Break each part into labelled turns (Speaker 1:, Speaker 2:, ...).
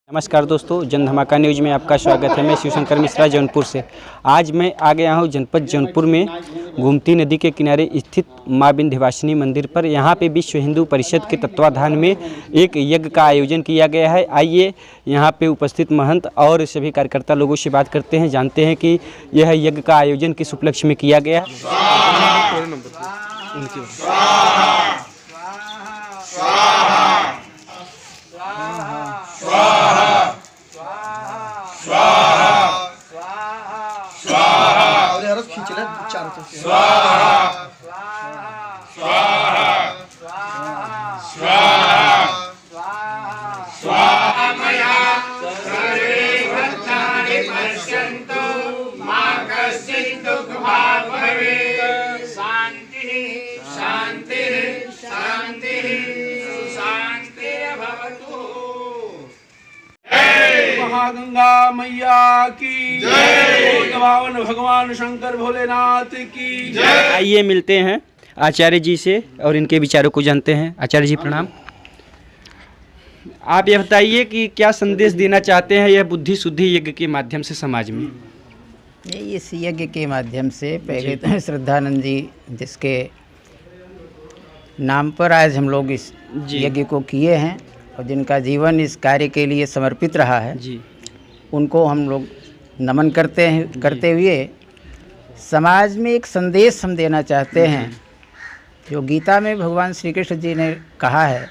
Speaker 1: नमस्कार दोस्तों, जन धमाका न्यूज में आपका स्वागत है। मैं शिवशंकर मिश्रा जौनपुर से। आज मैं आ गया हूं जनपद जौनपुर में गोमती नदी के किनारे स्थित मां विंध्यवासिनी मंदिर पर। यहां पे विश्व हिंदू परिषद के तत्वाधान में एक यज्ञ का आयोजन किया गया है। आइए यहां पे उपस्थित महंत और सभी कार्यकर्ता लोगों से बात करते हैं, जानते हैं कि यह यज्ञ का आयोजन किस उपलक्ष्य में किया गया है।
Speaker 2: महागंगा मैया की जय। भगवान शंकर भोलेनाथ की जय।
Speaker 1: आइए मिलते हैं आचार्य जी से और इनके विचारों को जानते हैं। आचार्य जी प्रणाम। आप ये बताइए कि क्या संदेश देना चाहते हैं यह बुद्धि शुद्धि यज्ञ के माध्यम से समाज में।
Speaker 3: इस यज्ञ के माध्यम से पहले तो श्रद्धानंद जी जिसके नाम पर आज हम लोग इस यज्ञ को किए हैं और जिनका जीवन इस कार्य के लिए समर्पित रहा है
Speaker 1: जी,
Speaker 3: उनको हम लोग नमन करते हुए समाज में एक संदेश हम देना चाहते हैं। जो गीता में भगवान श्री कृष्ण जी ने कहा है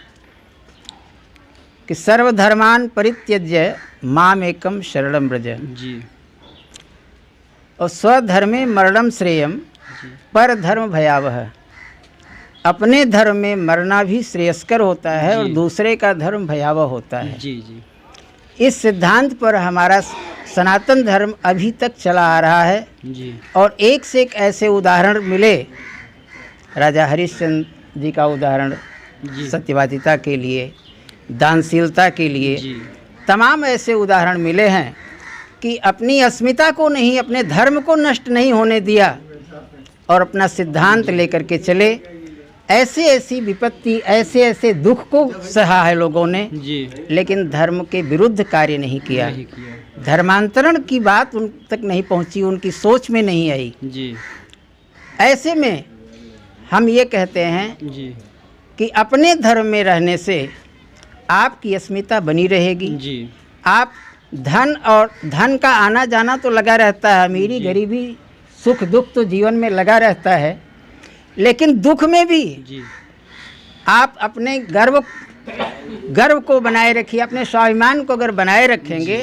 Speaker 3: कि सर्वधर्मान परित्यज्य माम एकम शरणम व्रज
Speaker 1: जी,
Speaker 3: और स्वधर्मे मरणम श्रेयम पर धर्म भयावह। अपने धर्म में मरना भी श्रेयस्कर होता है और दूसरे का धर्म भयावह होता है।
Speaker 1: जी जी।
Speaker 3: इस सिद्धांत पर हमारा सनातन धर्म अभी तक चला आ रहा है
Speaker 1: जी।
Speaker 3: और एक से एक ऐसे उदाहरण मिले। राजा हरिश्चंद्र जी का उदाहरण सत्यवादिता के लिए, दानशीलता के लिए, तमाम ऐसे उदाहरण मिले हैं कि अपनी अस्मिता को नहीं, अपने धर्म को नष्ट नहीं होने दिया और अपना सिद्धांत लेकर के चले। ऐसी विपत्ति, ऐसे दुख को सहा है लोगों ने
Speaker 1: जी,
Speaker 3: लेकिन धर्म के विरुद्ध कार्य नहीं किया। धर्मांतरण की बात उन तक नहीं पहुंची, उनकी सोच में नहीं आई
Speaker 1: जी।
Speaker 3: ऐसे में हम ये कहते हैं
Speaker 1: जी
Speaker 3: कि अपने धर्म में रहने से आपकी अस्मिता बनी रहेगी
Speaker 1: जी।
Speaker 3: आप धन का आना जाना तो लगा रहता है, अमीरी गरीबी सुख दुख तो जीवन में लगा रहता है, लेकिन दुख में भी आप अपने गर्व को बनाए रखिए। अपने स्वाभिमान को अगर बनाए रखेंगे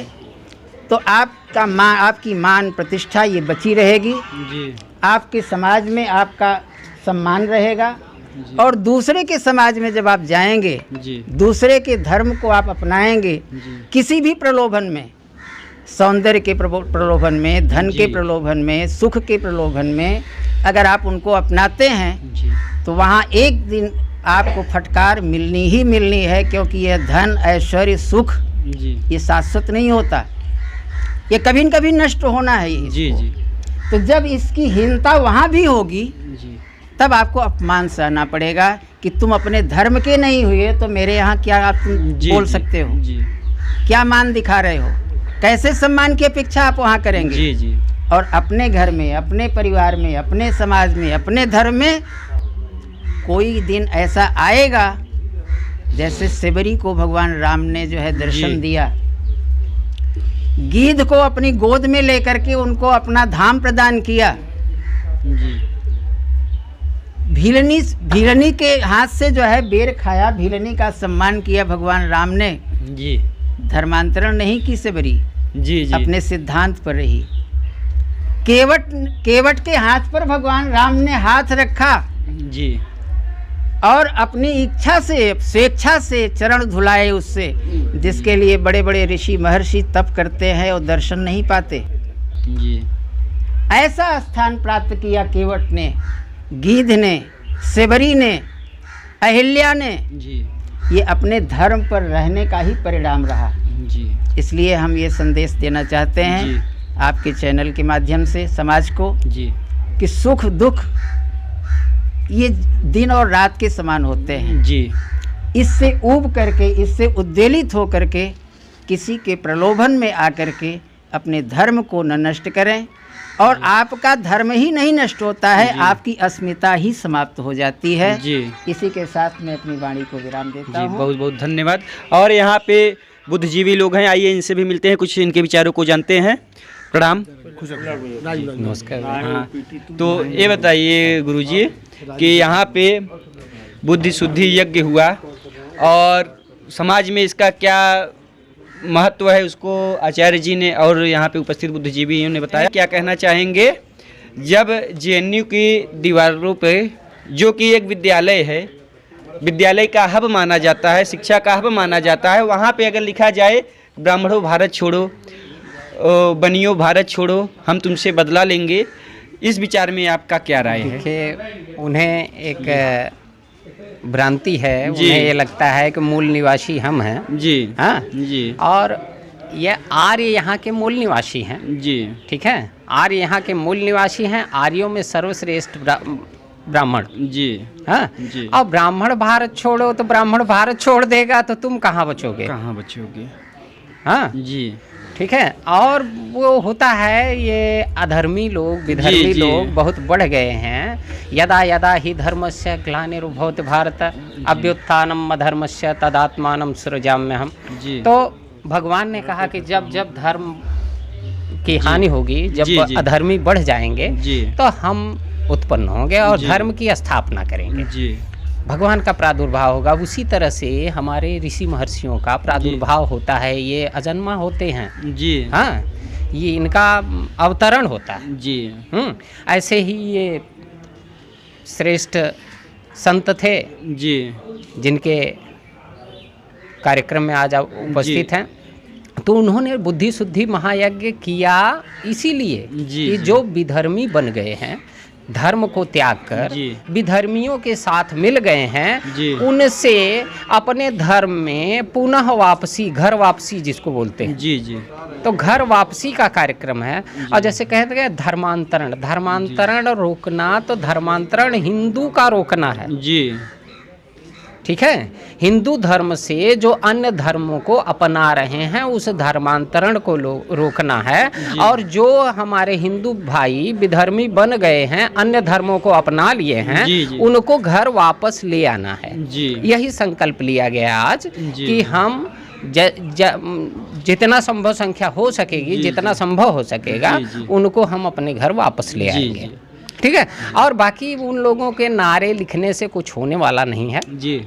Speaker 3: तो आपकी मान प्रतिष्ठा ये बची रहेगी जी। आपके समाज में आपका सम्मान रहेगा और दूसरे के समाज में जब आप जाएंगे जी, दूसरे के धर्म को आप अपनाएंगे किसी भी प्रलोभन में, सौंदर्य के प्रलोभन में, धन के प्रलोभन में, सुख के प्रलोभन में अगर आप उनको अपनाते हैं तो वहाँ एक दिन आपको फटकार मिलनी ही मिलनी है, क्योंकि यह धन ऐश्वर्य सुख ये शाश्वत नहीं होता, ये कभी न कभी नष्ट होना है ये जी जी। तो जब इसकी हीनता वहाँ भी होगी तब आपको अपमान सहना पड़ेगा कि तुम अपने धर्म के नहीं हुए तो मेरे यहाँ क्या आप बोल सकते हो जी। क्या मान दिखा रहे हो, कैसे सम्मान की अपेक्षा आप वहाँ करेंगे जी जी। और अपने घर में, अपने परिवार में, अपने समाज में, अपने धर्म में कोई दिन ऐसा आएगा जैसे सेबरी को भगवान राम ने जो है दर्शन दिया, गीध को अपनी गोद में लेकर के उनको अपना धाम प्रदान किया जी। भीलनी के हाथ से जो है बेर खाया, भीलनी का सम्मान किया भगवान राम ने जी। धर्मांतरण नहीं की सेबरी जी जी, अपने सिद्धांत पर रही। केवट के हाथ पर भगवान राम ने हाथ रखा जी और अपनी इच्छा से, स्वेच्छा से चरण धुलाए उससे, जिसके लिए बड़े बड़े ऋषि महर्षि तप करते हैं और दर्शन नहीं पाते जी। ऐसा स्थान प्राप्त किया केवट ने, गीध ने, सेबरी ने, अहिल्या ने जी। ये अपने धर्म पर रहने का ही परिणाम रहा जी। इसलिए हम ये संदेश देना चाहते हैं आपके चैनल के माध्यम से समाज को जी कि सुख दुख ये दिन और रात के समान होते हैं जी। इससे ऊब करके, इससे उद्वेलित हो करके किसी के प्रलोभन में आकर के अपने धर्म को न नष्ट करें। और आपका धर्म ही नहीं नष्ट होता है, आपकी अस्मिता ही समाप्त हो जाती है।
Speaker 1: जी
Speaker 3: इसी के साथ मैं अपनी वाणी को विराम देता
Speaker 1: जी,
Speaker 3: हूँ।
Speaker 1: बहुत बहुत धन्यवाद। और यहाँ पे बुद्धिजीवी लोग हैं, आइए इनसे भी मिलते हैं, कुछ इनके विचारों को जानते हैं। प्रणाम।
Speaker 4: नमस्कार।
Speaker 1: हाँ, तो ये बताइए गुरुजी कि यहाँ पे बुद्धि शुद्धि यज्ञ हुआ और समाज में इसका क्या महत्व है, उसको आचार्य जी ने और यहाँ पे उपस्थित बुद्धिजीवियों ने बताया। क्या कहना चाहेंगे जब जेएनयू की दीवारों पे, जो कि एक विद्यालय है, विद्यालय का हब माना जाता है, शिक्षा का हब माना जाता है, वहाँ पे अगर लिखा जाए ब्राह्मणों भारत छोड़ो, बनियो भारत छोड़ो, हम तुमसे बदला लेंगे, इस विचार में आपका क्या राय है?
Speaker 4: देखिए, उन्हें एक भ्रांति है,
Speaker 1: जी।
Speaker 4: उन्हें ये लगता है कि मूल निवासी हम हैं।
Speaker 1: जी
Speaker 4: हाँ
Speaker 1: जी
Speaker 4: और ये आर्य यहाँ के मूल निवासी हैं।
Speaker 1: जी
Speaker 4: ठीक है, आर्य यहाँ के मूल निवासी हैं। आर्यों में सर्वश्रेष्ठ ब्राह्मण।
Speaker 1: जी
Speaker 4: हाँ
Speaker 1: जी।
Speaker 4: और ब्राह्मण भारत छोड़ो, तो ब्राह्मण भारत छोड़ देगा तो तुम कहाँ बचोगे?
Speaker 1: कहाँ बचोगे?
Speaker 4: हाँ
Speaker 1: जी
Speaker 4: ठीक है। और वो होता है, ये अधर्मी लोग, विधर्मी
Speaker 1: जी, जी।
Speaker 4: लोग बहुत बढ़ गए हैं। यदा यदा ही धर्मस्य ग्लानिर्भवति भारत अभ्युत्थानम अधर्मस्य तदात्मानं सृजाम्यहम्।
Speaker 1: जी
Speaker 4: तो भगवान ने कहा कि जब जब धर्म की हानि होगी, जब
Speaker 1: जी, जी।
Speaker 4: अधर्मी बढ़ जाएंगे,
Speaker 1: जी
Speaker 4: तो हम उत्पन्न होंगे और
Speaker 1: जी।
Speaker 4: धर्म की स्थापना करेंगे,
Speaker 1: जी
Speaker 4: भगवान का प्रादुर्भाव होगा। उसी तरह से हमारे ऋषि महर्षियों का प्रादुर्भाव होता है। ये अजन्मा होते हैं।
Speaker 1: जी
Speaker 4: हाँ, ये इनका अवतरण होता है।
Speaker 1: जी
Speaker 4: ऐसे ही ये श्रेष्ठ संत थे
Speaker 1: जी
Speaker 4: जिनके कार्यक्रम में आज आप उपस्थित हैं। तो उन्होंने बुद्धि शुद्धि महायज्ञ किया इसीलिए
Speaker 1: जी,
Speaker 4: कि
Speaker 1: जी।
Speaker 4: जो विधर्मी बन गए हैं, धर्म को त्याग कर
Speaker 1: जी।
Speaker 4: विधर्मियों के साथ मिल गए हैं,
Speaker 1: जी।
Speaker 4: उनसे अपने धर्म में पुनः वापसी, घर वापसी जिसको बोलते हैं,
Speaker 1: जी जी
Speaker 4: तो घर वापसी का कार्यक्रम है। और जैसे कहते हैं धर्मांतरण, धर्मांतरण रोकना, तो धर्मांतरण हिंदू का रोकना है।
Speaker 1: जी
Speaker 4: ठीक है, हिंदू धर्म से जो अन्य धर्मों को अपना रहे हैं उस धर्मांतरण को रोकना है। और जो हमारे हिंदू भाई विधर्मी बन गए हैं, अन्य धर्मों को अपना लिए हैं,
Speaker 1: जी, जी।
Speaker 4: उनको घर वापस ले आना है।
Speaker 1: जी
Speaker 4: यही संकल्प लिया गया आज
Speaker 1: जी।
Speaker 4: कि हम जितना संभव संख्या हो सकेगी,
Speaker 1: जी,
Speaker 4: जितना
Speaker 1: जी।
Speaker 4: संभव हो सकेगा,
Speaker 1: जी, जी।
Speaker 4: उनको हम अपने घर वापस ले
Speaker 1: जी,
Speaker 4: आएंगे।
Speaker 1: जी।
Speaker 4: ठीक है। और बाकी उन लोगों के नारे लिखने से कुछ होने वाला नहीं है।
Speaker 1: जी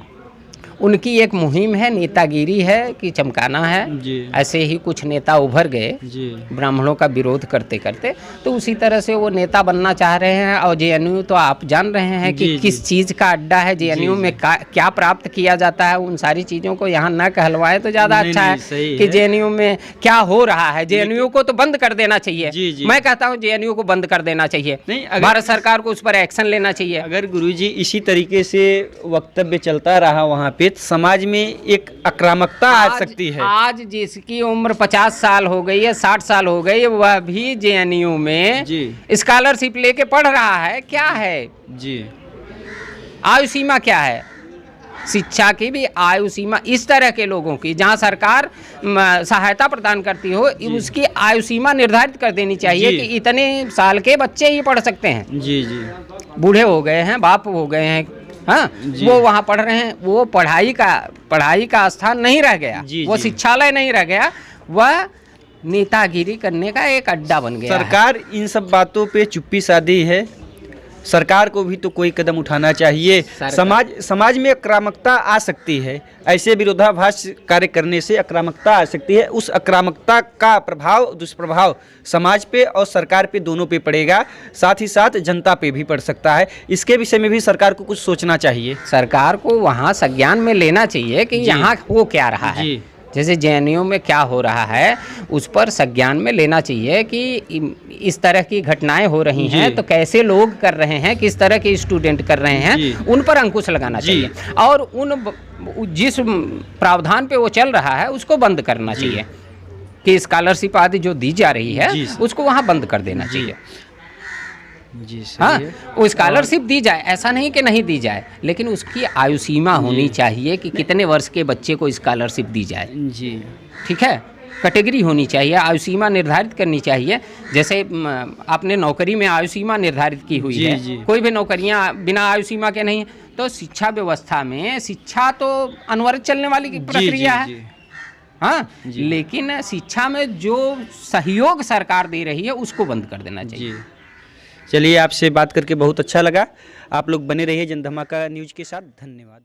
Speaker 4: उनकी एक मुहिम है, नेतागिरी है कि चमकाना है।
Speaker 1: जी
Speaker 4: ऐसे ही कुछ नेता उभर गए
Speaker 1: जी
Speaker 4: ब्राह्मणों का विरोध करते करते, तो उसी तरह से वो नेता बनना चाह रहे हैं। और जेएनयू तो आप जान रहे हैं कि
Speaker 1: जी,
Speaker 4: किस
Speaker 1: जी।
Speaker 4: चीज़ का अड्डा है, जेएनयू में क्या प्राप्त किया जाता है। उन सारी चीज़ों को यहाँ न कहलवाएं तो ज़्यादा
Speaker 1: नहीं,
Speaker 4: अच्छा
Speaker 1: नहीं,
Speaker 4: है
Speaker 1: सही
Speaker 4: कि
Speaker 1: है।
Speaker 4: जेएनयू में क्या हो रहा है। जेएनयू को तो बंद कर देना चाहिए।
Speaker 1: जी, जी।
Speaker 4: मैं कहता हूँ जेएनयू को बंद कर देना चाहिए।
Speaker 1: नहीं, अगर-
Speaker 4: भारत सरकार को उस पर एक्शन लेना चाहिए।
Speaker 1: अगर गुरुजी इसी तरीके से वक्तव्य चलता रहा वहाँ पे, तो समाज में एक आक्रामकता आ सकती है।
Speaker 4: आज जिसकी उम्र 50 साल हो गई है, 60 साल हो गई है, वह भी जेएनयू में
Speaker 1: जी
Speaker 4: स्कॉलरशिप लेके पढ़ रहा है। क्या है
Speaker 1: जी
Speaker 4: आयु सीमा, क्या है शिक्षा की भी आयु सीमा? इस तरह के लोगों की जहां सरकार सहायता प्रदान करती हो, उसकी आयु सीमा निर्धारित कर देनी चाहिए
Speaker 1: जी।
Speaker 4: कि इतने साल के बच्चे ही पढ़ सकते हैं।
Speaker 1: जी जी
Speaker 4: बूढ़े हो गए हैं, बाप हो गए हैं, हाँ,
Speaker 1: जी।
Speaker 4: वो वहाँ पढ़ रहे हैं। वो पढ़ाई का स्थान नहीं रह गया,
Speaker 1: जी,
Speaker 4: वो
Speaker 1: जी।
Speaker 4: शिक्षालय नहीं रह गया, वह नेतागिरी करने का एक अड्डा बन गया है।
Speaker 1: सरकार इन सब बातों पे चुप्पी साधी है। सरकार को भी तो कोई कदम उठाना चाहिए। समाज में आक्रामकता आ सकती है, ऐसे विरोधाभास कार्य करने से आक्रामकता आ सकती है। उस आक्रामकता का प्रभाव, दुष्प्रभाव समाज पे और सरकार पे दोनों पे पड़ेगा, साथ ही साथ जनता पे भी पड़ सकता है। इसके विषय में भी सरकार को कुछ सोचना चाहिए।
Speaker 4: सरकार को वहाँ संज्ञान में लेना चाहिए कि
Speaker 1: जी।
Speaker 4: यहाँ हो क्या रहा है।
Speaker 1: जी।
Speaker 4: जैसे जेएनयू में क्या हो रहा है, उस पर संज्ञान में लेना चाहिए कि इस तरह की घटनाएं हो रही
Speaker 1: जी।
Speaker 4: हैं, तो कैसे लोग कर रहे हैं, किस तरह के स्टूडेंट कर रहे हैं,
Speaker 1: जी।
Speaker 4: उन पर अंकुश लगाना
Speaker 1: जी।
Speaker 4: चाहिए। और जिस प्रावधान पे वो चल रहा है उसको बंद करना
Speaker 1: जी।
Speaker 4: चाहिए कि स्कॉलरशिप आदि जो दी जा रही है
Speaker 1: जी।
Speaker 4: उसको वहाँ बंद कर देना
Speaker 1: जी।
Speaker 4: चाहिए।
Speaker 1: जी
Speaker 4: हाँ,
Speaker 1: सही है।
Speaker 4: वो स्कॉलरशिप दी जाए, ऐसा नहीं कि नहीं दी जाए, लेकिन उसकी आयु सीमा होनी चाहिए कि कितने वर्ष के बच्चे को स्कॉलरशिप दी जाए।
Speaker 1: जी
Speaker 4: ठीक है, कैटेगरी होनी चाहिए, आयु सीमा निर्धारित करनी चाहिए। जैसे आपने नौकरी में आयु सीमा निर्धारित की हुई
Speaker 1: जी,
Speaker 4: है,
Speaker 1: जी।
Speaker 4: कोई भी नौकरियां बिना आयु सीमा के नहीं है, तो शिक्षा व्यवस्था में शिक्षा तो अनवरत चलने वाली की प्रक्रिया है।
Speaker 1: जी
Speaker 4: हाँ,
Speaker 1: जी।
Speaker 4: लेकिन शिक्षा में जो सहयोग सरकार दे रही है उसको बंद कर देना चाहिए।
Speaker 1: जी चलिए, आपसे बात करके बहुत अच्छा लगा। आप लोग बने रहिए जन धमाका न्यूज़ के साथ। धन्यवाद।